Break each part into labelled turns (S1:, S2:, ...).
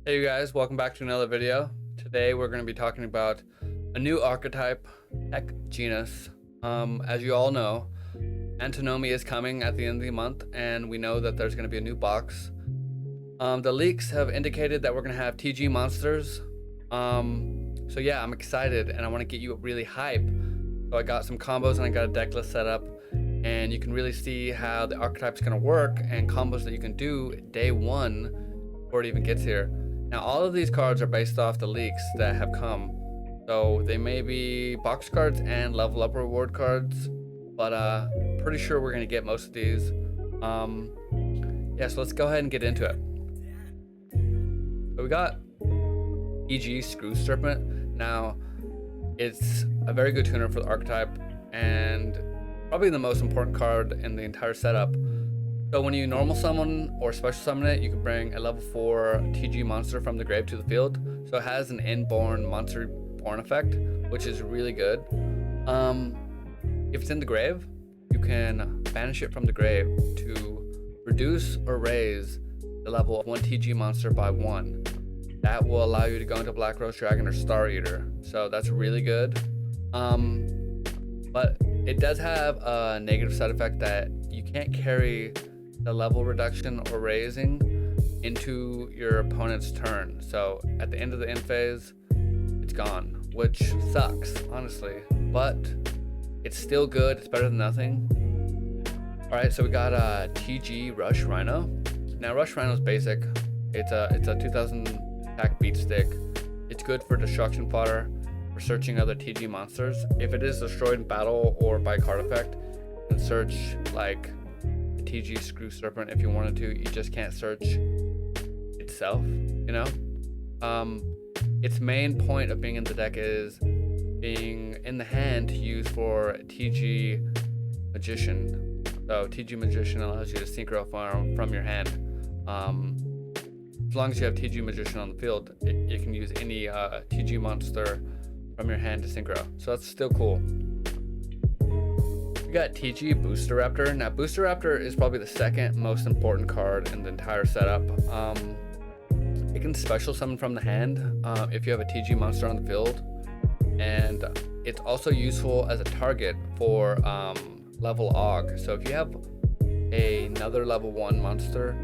S1: Hey you guys, welcome back to another video. Today we're going to be talking about a new archetype, Tech Genus. As you all know, Antinomy is coming at the end of the month, and we know that there's going to be a new box. The leaks have indicated that we're going to have TG monsters. So yeah, I'm excited and I want to get you really hype. So I got some combos and I got a deck list set up, and you can really see how the archetype's going to work and combos that you can do day one before it even gets here. Now all of these cards are based off the leaks that have come, so they may be box cards and level up reward cards, but pretty sure we're gonna get most of these. Yeah, so let's go ahead and get into it. So we got EG Screw Serpent. Now it's a very good tuner for the archetype and probably the most important card in the entire setup. So when you normal summon or special summon it, you can bring a level 4 TG monster from the grave to the field. So it has an inborn monster born effect, which is really good. If it's in the grave, you can banish it from the grave to reduce or raise the level of one TG monster by 1. That will allow you to go into Black Rose Dragon or Star Eater. So that's really good. But it does have a negative side effect that you can't carry the level reduction or raising into your opponent's turn. So at the end of the end phase, it's gone, which sucks, honestly, but it's still good. It's better than nothing. All right, so we got a TG Rush Rhino. Now Rush Rhino is basic. It's a 2000 attack beat stick. It's good for destruction fodder, for searching other TG monsters. If it is destroyed in battle or by card effect, you can search like TG Screw Serpent if you wanted to. You just can't search itself, you know? Its main point of being in the deck is being in the hand to use for TG Magician. So TG Magician allows you to synchro from your hand. As long as you have TG Magician on the field, you can use any TG monster from your hand to synchro. So that's still cool. We got TG Booster Raptor. Now Booster Raptor is probably the second most important card in the entire setup. It can special summon from the hand if you have a TG monster on the field, and it's also useful as a target for level AUG. So if you have another level 1 monster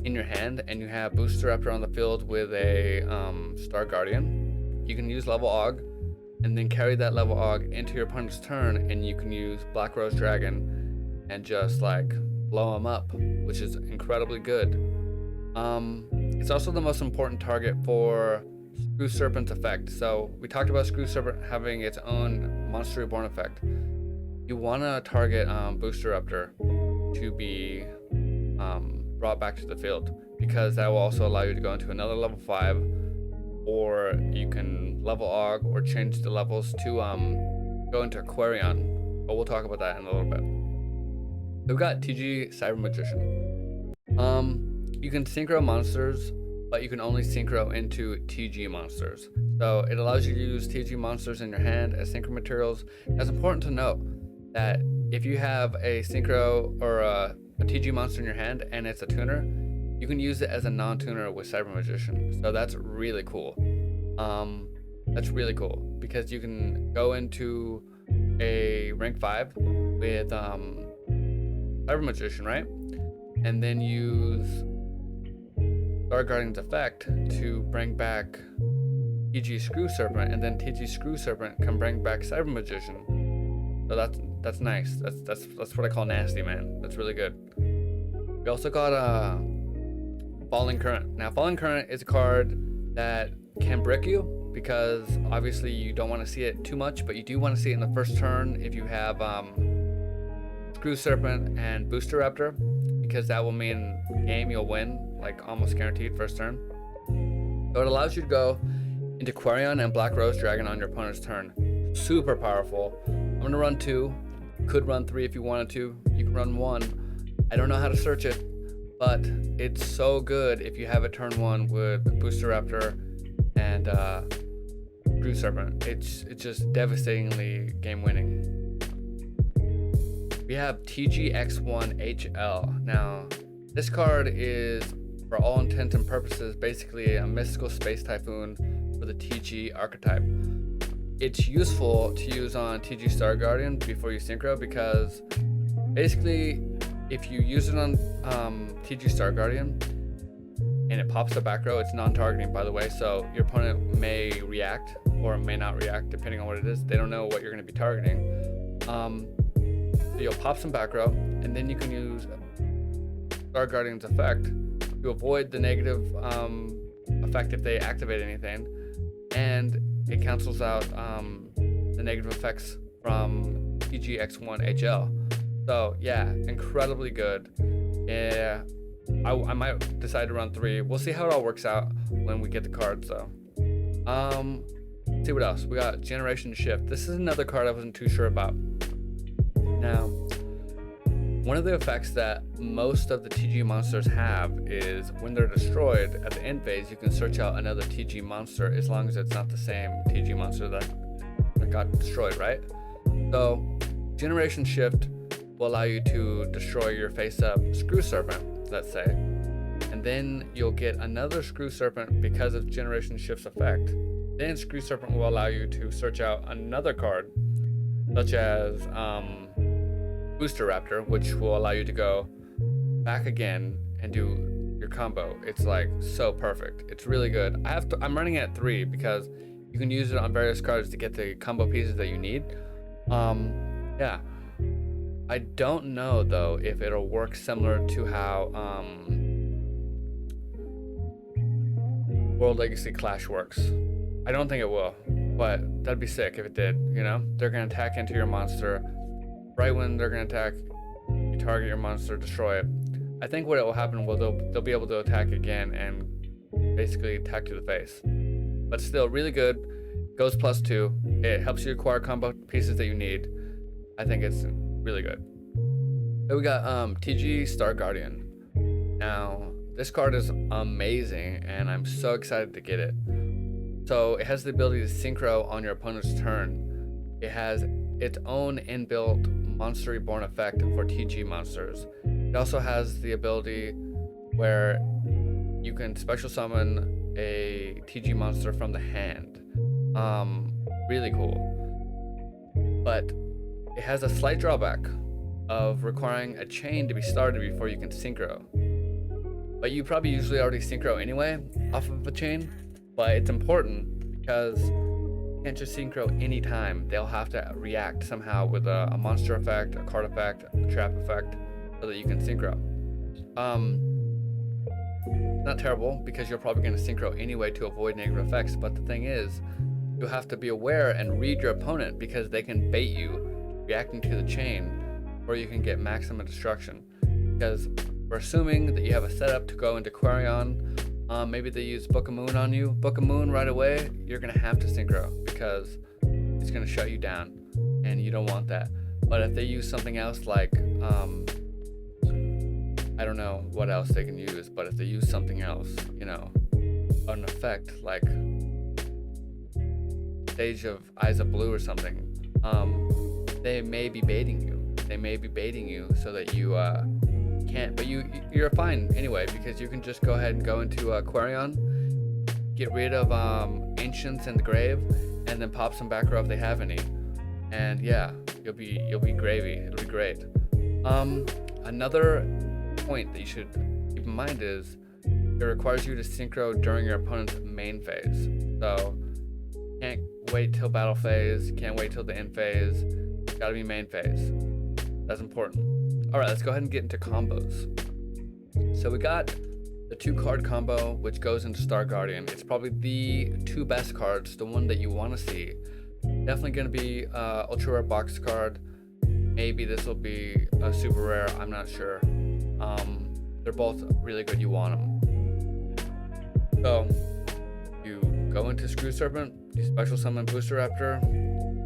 S1: in your hand and you have Booster Raptor on the field with a Star Guardian, you can use level AUG and then carry that level AUG into your opponent's turn, and you can use Black Rose Dragon and just like blow them up, which is incredibly good. It's also the most important target for Screw Serpent's effect. So we talked about Screw Serpent having its own Monster Reborn effect. You want to target Booster Raptor to be brought back to the field, because that will also allow you to go into another level 5, or you can level AUG or change the levels to go into Aquarion, but we'll talk about that in a little bit. We've got TG Cyber Magician. You can synchro monsters, but you can only synchro into TG monsters. So it allows you to use TG monsters in your hand as synchro materials. It's important to note that if you have a synchro or a TG monster in your hand and it's a tuner, you can use it as a non-tuner with Cyber Magician. So that's really cool. That's really cool because you can go into a rank 5 with Cyber Magician, right? And then use Star Guardian's effect to bring back TG Screw Serpent, and then TG Screw Serpent can bring back Cyber Magician. So that's nice. That's what I call nasty, man. That's really good. We also got Falling Current. Now Falling Current is a card that can brick you, because obviously you don't want to see it too much, but you do want to see it in the first turn if you have Screw Serpent and Booster Raptor, because that will mean game you'll win, like almost guaranteed first turn. So it allows you to go into Aquarion and Black Rose Dragon on your opponent's turn. Super powerful. I'm gonna run 2. You could run 3 if you wanted to. You can run 1. I don't know how to search it, but it's so good if you have it turn 1 with Booster Raptor and Screw Serpent. It's just devastatingly game winning. We have TGX1HL. Now, this card is for all intents and purposes, basically a mystical space typhoon for the TG archetype. It's useful to use on TG Star Guardian before you synchro, because basically if you use it on TG Star Guardian and it pops the back row, it's non-targeting, by the way, so your opponent may react or may not react depending on what it is. They don't know what you're going to be targeting. You'll pop some back row, and then you can use Star Guardian's effect to avoid the negative effect if they activate anything, and it cancels out the negative effects from TGX1 HL. So yeah, incredibly good. Yeah, I might decide to run 3. We'll see how it all works out when we get the cards though. Let's see what else we got. Generation Shift. This is another card I wasn't too sure about. Now, one of the effects that most of the TG monsters have is when they're destroyed at the end phase, you can search out another TG monster as long as it's not the same TG monster that got destroyed, right? So Generation Shift will allow you to destroy your face-up Screw Serpent, let's say, and then you'll get another Screw Serpent because of Generation Shift's effect. Then Screw Serpent will allow you to search out another card, such as Booster Raptor, which will allow you to go back again and do your combo. It's like so perfect. It's really good. I'm running it at 3 because you can use it on various cards to get the combo pieces that you need. Yeah. I don't know though if it'll work similar to how World Legacy Clash works. I don't think it will, but that'd be sick if it did. You know, they're gonna attack into your monster. Right when they're gonna attack, you target your monster, destroy it. I think what will happen will they'll be able to attack again and basically attack to the face. But still, really good. Goes +2. It helps you acquire combo pieces that you need. I think it's really good. So we got TG Star Guardian. Now this card is amazing, and I'm so excited to get it. So it has the ability to synchro on your opponent's turn. It has its own inbuilt Monster Reborn effect for TG monsters. It also has the ability where you can special summon a TG monster from the hand. Really cool. But it has a slight drawback of requiring a chain to be started before you can synchro. But you probably usually already synchro anyway off of a chain, but it's important because can't just synchro anytime. They'll have to react somehow with a monster effect, a card effect, a trap effect, so that you can synchro. Not terrible because you're probably going to synchro anyway to avoid negative effects, but the thing is, you'll have to be aware and read your opponent because they can bait you reacting to the chain, or you can get maximum destruction. Because we're assuming that you have a setup to go into Quarion. Maybe they use Book of Moon on you. Book of Moon right away, you're gonna have to synchro because it's gonna shut you down, and you don't want that. But if they use something else like, I don't know what else they can use, but if they use something else, you know, an effect like Stage of Eyes of Blue or something, they may be baiting you. They may be baiting you so that you can't, but you're fine anyway, because you can just go ahead and go into Quarion, get rid of Ancients in the Grave, and then pop some back row if they have any, and yeah, you'll be gravy. It'll be great. Another point that you should keep in mind is it requires you to synchro during your opponent's main phase. So can't wait till battle phase, can't wait till the end phase. Gotta be main phase. That's important. All right, let's go ahead and get into combos. So we got the 2-card combo, which goes into Star Guardian. It's probably the 2 best cards, the one that you want to see. Definitely going to be ultra rare box card. Maybe this will be a super rare. I'm not sure. They're both really good. You want them. So you go into Screw Serpent. You special summon Booster Raptor.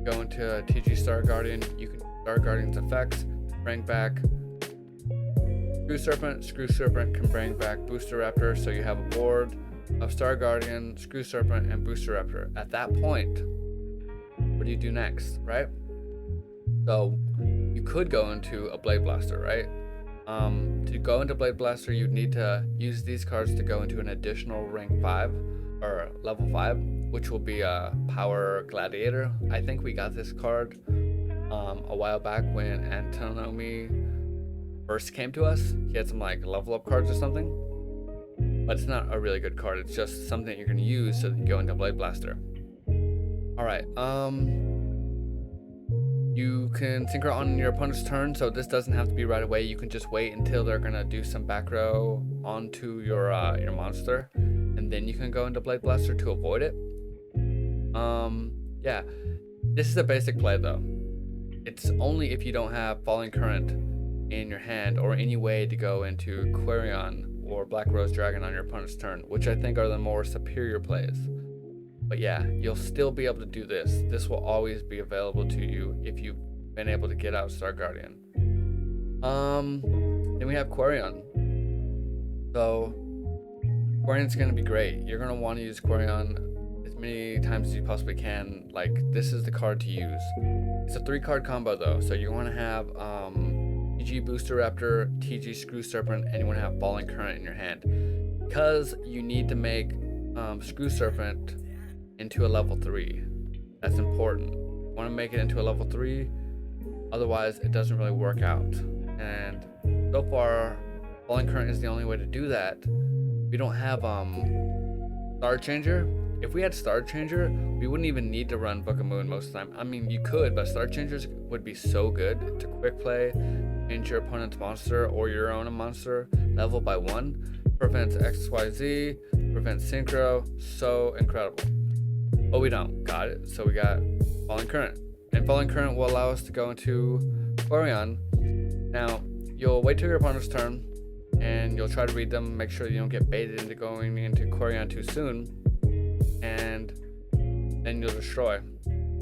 S1: Go into TG Star Guardian. You can Star Guardian's effects. Bring back Screw Serpent can bring back Booster Raptor, so you have a board of Star Guardian, Screw Serpent, and Booster Raptor. At that point, what do you do next, right? So you could go into a Blade Blaster, right? To go into Blade Blaster, you'd need to use these cards to go into an additional rank 5 or level 5, which will be a Power Gladiator. I think we got this card a while back when Antinomy first came to us. He had some like level up cards or something, but it's not a really good card. It's just something you're gonna use so that you go into Blade Blaster. All right, you can synchro on your opponent's turn, so this doesn't have to be right away. You can just wait until they're gonna do some back row onto your monster, and then you can go into Blade Blaster to avoid it. Yeah, this is a basic play though. It's only if you don't have Falling Current in your hand or any way to go into Quarion or Black Rose Dragon on your opponent's turn, which I think are the more superior plays. But yeah, you'll still be able to do this. This will always be available to you if you've been able to get out Star Guardian. Then we have Quarion. So Quarion's gonna be great. You're gonna want to use Quarion as many times as you possibly can. Like, this is the card to use. It's a 3-card combo though, so you want to have TG Booster Raptor, TG Screw Serpent, and you want to have Falling Current in your hand, because you need to make Screw Serpent into a level 3. That's important. You want to make it into a level 3, otherwise it doesn't really work out. And so far, Falling Current is the only way to do that. We don't have Star Changer. If we had Star Changer, we wouldn't even need to run Book of Moon most of the time. I mean, you could, but Star Changers would be so good to quick play, change your opponent's monster or your own monster level by 1, prevents XYZ, prevents Synchro, so incredible. But we don't got it, so we got Falling Current. And Falling Current will allow us to go into Quarion. Now, you'll wait till your opponent's turn, and you'll try to read them, make sure you don't get baited into going into Quarion too soon, and then you'll destroy.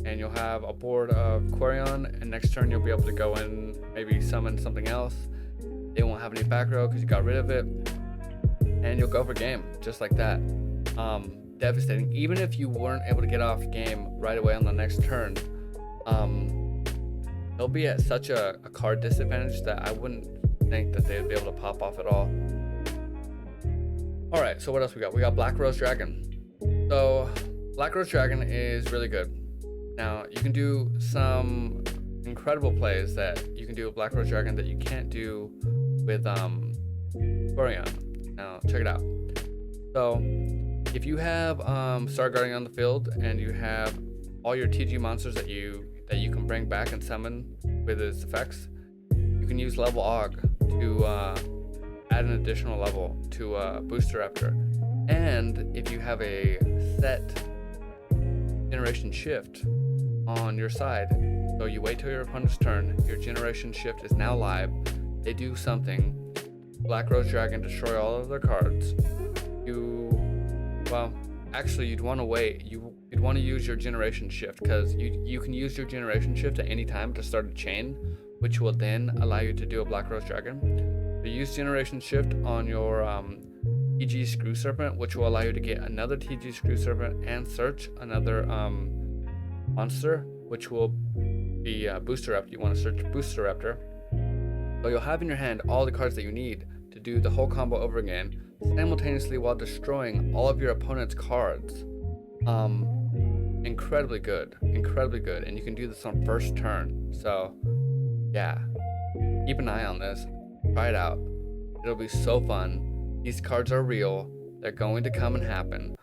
S1: And you'll have a board of Quarion, and next turn you'll be able to go in, maybe summon something else. They won't have any back row because you got rid of it, and you'll go for game, just like that. Devastating. Even if you weren't able to get off game right away on the next turn, they'll be at such a card disadvantage that I wouldn't think that they'd be able to pop off at all. All right, so what else we got? We got Black Rose Dragon. So Black Rose Dragon is really good. Now you can do some incredible plays that you can do with Black Rose Dragon that you can't do with Quarion. Now check it out. So if you have Star Guardian on the field and you have all your TG monsters that you can bring back and summon with its effects, you can use level Og to add an additional level to Booster Raptor. And if you have a set generation shift on your side, so you wait till your opponent's turn, your generation shift is now live, they do something, Black Rose Dragon destroy all of their cards. Well, actually you'd want to wait. You'd want to use your generation shift, because you can use your generation shift at any time to start a chain, which will then allow you to do a Black Rose Dragon. So use generation shift on your TG Screw Serpent, which will allow you to get another TG Screw Serpent and search another monster, which will be Booster Raptor. You want to search Booster Raptor. So you'll have in your hand all the cards that you need to do the whole combo over again, simultaneously while destroying all of your opponent's cards. Incredibly good, and you can do this on first turn. So yeah, keep an eye on this, try it out, it'll be so fun. These cards are real, they're going to come and happen.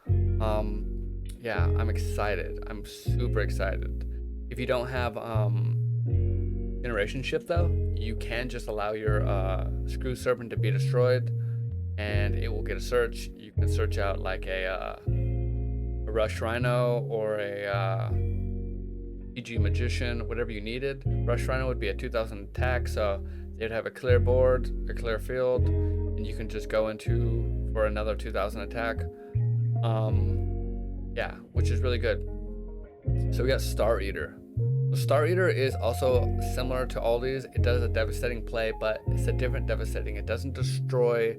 S1: Yeah, I'm excited, I'm super excited. If you don't have generation shift though, you can just allow your Screw Serpent to be destroyed, and it will get a search. You can search out like a Rush Rhino or a PG Magician, whatever you needed. Rush Rhino would be a 2000 attack, so they'd have a clear board, a clear field, and you can just go into for another 2000 attack. Yeah, which is really good. So we got Star Eater. So Star Eater is also similar to all these. It does a devastating play, but it's a different devastating. It doesn't destroy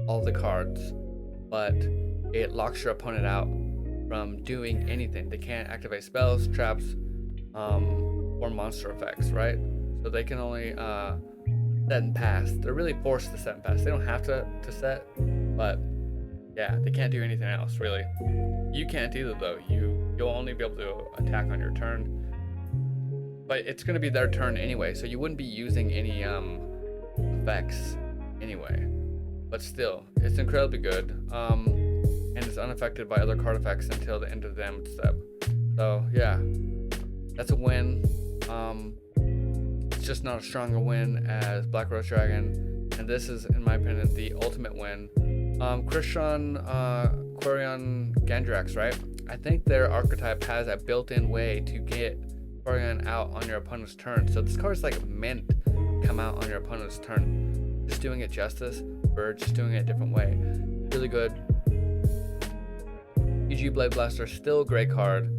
S1: all the cards, but it locks your opponent out from doing anything. They can't activate spells, traps, or monster effects, right? So they can only set and pass. They're really forced to set and pass. They don't have to set, but yeah, they can't do anything else really. You can't either though. You'll only be able to attack on your turn, but it's gonna be their turn anyway, so you wouldn't be using any effects anyway. But still, it's incredibly good, and it's unaffected by other card effects until the end of the damage step. So yeah, that's a win. It's just not a stronger win as Black Rose Dragon, and this is, in my opinion, the ultimate win. Christian, Quarion, Gandrax, right? I think their archetype has a built-in way to get Quarion out on your opponent's turn. So this card is like meant to come out on your opponent's turn. Just doing it justice, or just doing it a different way. Really good. PG Blade Blaster, still a great card.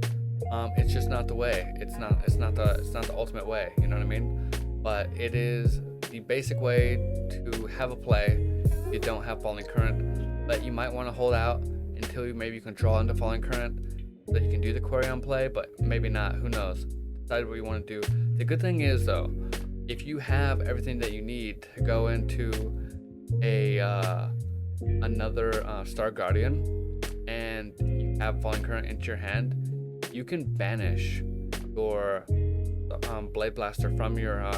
S1: It's just not the way. It's not the ultimate way. You know what I mean? But it is the basic way to have a play. If you don't have Falling Current, but you might want to hold out until you can draw into Falling Current so that you can do the Quarion play, but maybe not. Who knows? Decide what you want to do. The good thing is though, if you have everything that you need to go into another Star Guardian and you have Falling Current into your hand, you can banish your Blade Blaster from your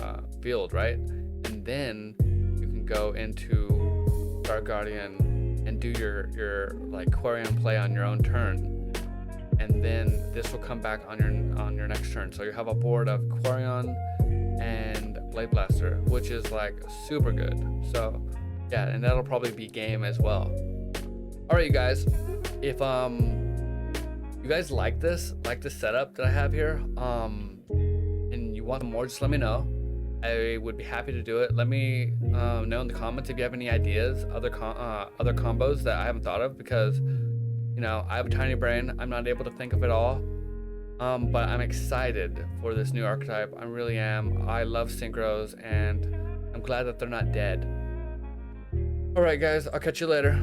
S1: field, right? And then you can go into Star Guardian and do your like Quarion play on your own turn, and then this will come back on your next turn. So you have a board of Quarion and Blade Blaster, which is like super good. So yeah, and that'll probably be game as well. All right, you guys, if you guys like this setup that I have here, and you want more, just let me know. I would be happy to do it. Let me know in the comments if you have any ideas, other combos that I haven't thought of, because you know, I have a tiny brain. I'm not able to think of it all. But I'm excited for this new archetype. I really am. I love synchros, and I'm glad that they're not dead. All right, guys, I'll catch you later.